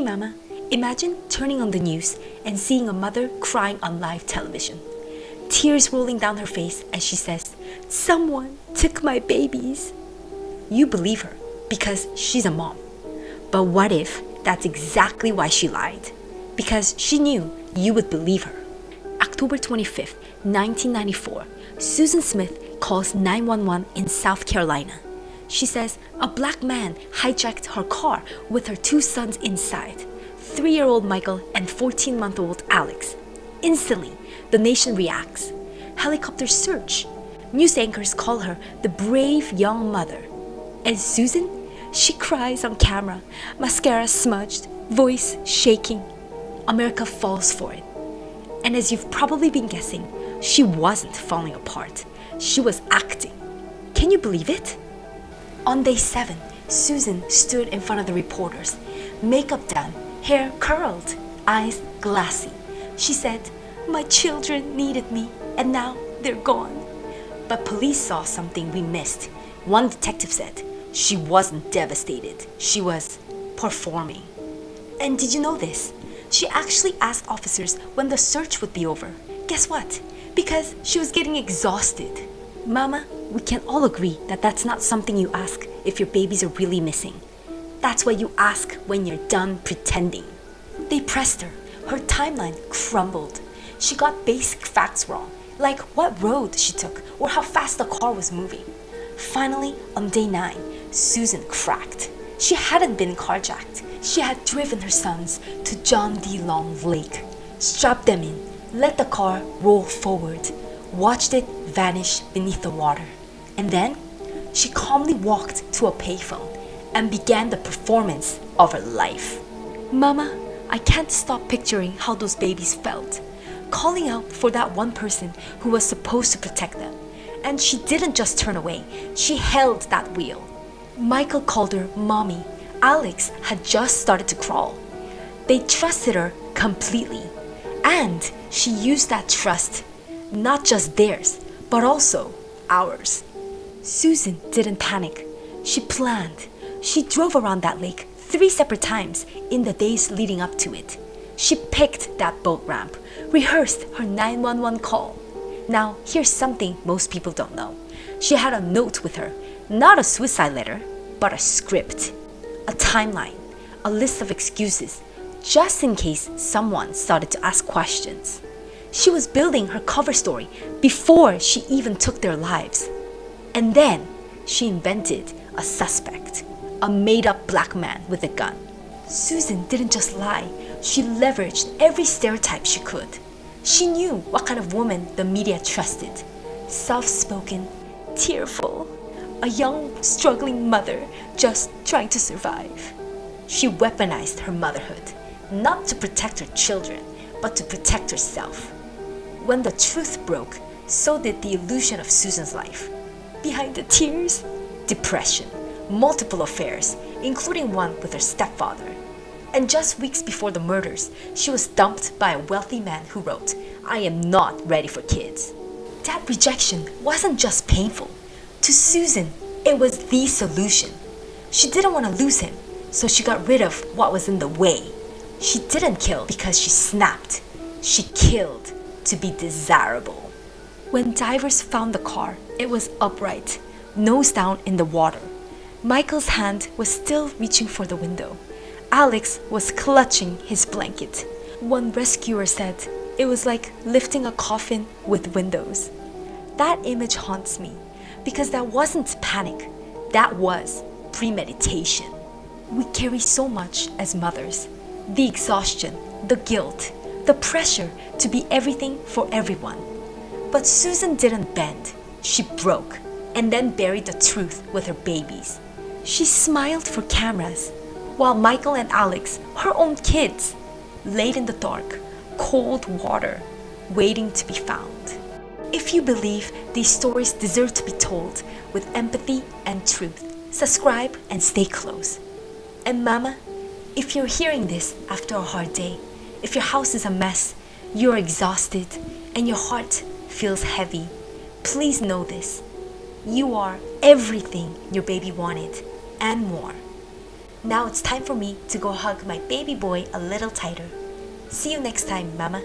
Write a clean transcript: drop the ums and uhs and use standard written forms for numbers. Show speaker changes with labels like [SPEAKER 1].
[SPEAKER 1] Hey mama, imagine turning on the news and seeing a mother crying on live television. Tears rolling down her face as she says, "Someone took my babies." You believe her because she's a mom. But what if that's exactly why she lied? Because she knew you would believe her. October 25th, 1994, Susan Smith calls 911 in South Carolina. She says a black man hijacked her car with her two sons inside, 3-year-old Michael and 14-month-old Alex. Instantly, the nation reacts. Helicopters search. News anchors call her the brave young mother. And Susan? She cries on camera, mascara smudged, voice shaking. America falls for it. And as you've probably been guessing, she wasn't falling apart. She was acting. Can you believe it? On day 7, Susan stood in front of the reporters, makeup done, hair curled, eyes glassy. She said, "My children needed me, and now they're gone." But police saw something we missed. One detective said she wasn't devastated. She was performing. And did you know this? She actually asked officers when the search would be over. Guess what? Because she was getting exhausted. Mama, we can all agree that that's not something you ask if your babies are really missing. That's what you ask when you're done pretending. They pressed her. Her timeline crumbled. She got basic facts wrong, like what road she took or how fast the car was moving. Finally, on day 9, Susan cracked. She hadn't been carjacked. She had driven her sons to John D. Long Lake, strapped them in, let the car roll forward, watched it vanish beneath the water. And then she calmly walked to a payphone and began the performance of her life. Mama, I can't stop picturing how those babies felt, calling out for that one person who was supposed to protect them. And she didn't just turn away, she held that wheel. Michael called her mommy. Alex had just started to crawl. They trusted her completely. And she used that trust, not just theirs, but also ours. Susan didn't panic. She planned. She drove around that lake 3 separate times in the days leading up to it. She picked that boat ramp, rehearsed her 911 call. Now, here's something most people don't know. She had a note with her, not a suicide letter, but a script, a timeline, a list of excuses, just in case someone started to ask questions. She was building her cover story before she even took their lives. And then she invented a suspect, a made-up black man with a gun. Susan didn't just lie, she leveraged every stereotype she could. She knew what kind of woman the media trusted. Soft-spoken, tearful, a young, struggling mother just trying to survive. She weaponized her motherhood, not to protect her children, but to protect herself. When the truth broke, so did the illusion of Susan's life. Behind the tears, depression, multiple affairs, including one with her stepfather. And just weeks before the murders, she was dumped by a wealthy man who wrote, "I am not ready for kids." That rejection wasn't just painful. To Susan, it was the solution. She didn't want to lose him, so she got rid of what was in the way. She didn't kill because she snapped. She killed to be desirable. When divers found the car, it was upright, nose down in the water. Michael's hand was still reaching for the window. Alex was clutching his blanket. One rescuer said it was like lifting a coffin with windows. That image haunts me because that wasn't panic, that was premeditation. We carry so much as mothers. The exhaustion, the guilt, the pressure to be everything for everyone. But Susan didn't bend. She broke and then buried the truth with her babies. She smiled for cameras, while Michael and Alex, her own kids, laid in the dark, cold water, waiting to be found. If you believe these stories deserve to be told with empathy and truth, subscribe and stay close. And Mama, if you're hearing this after a hard day, if your house is a mess, you're exhausted, and your heart feels heavy, please know this. You are everything your baby wanted and more. Now it's time for me to go hug my baby boy a little tighter. See you next time, Mama.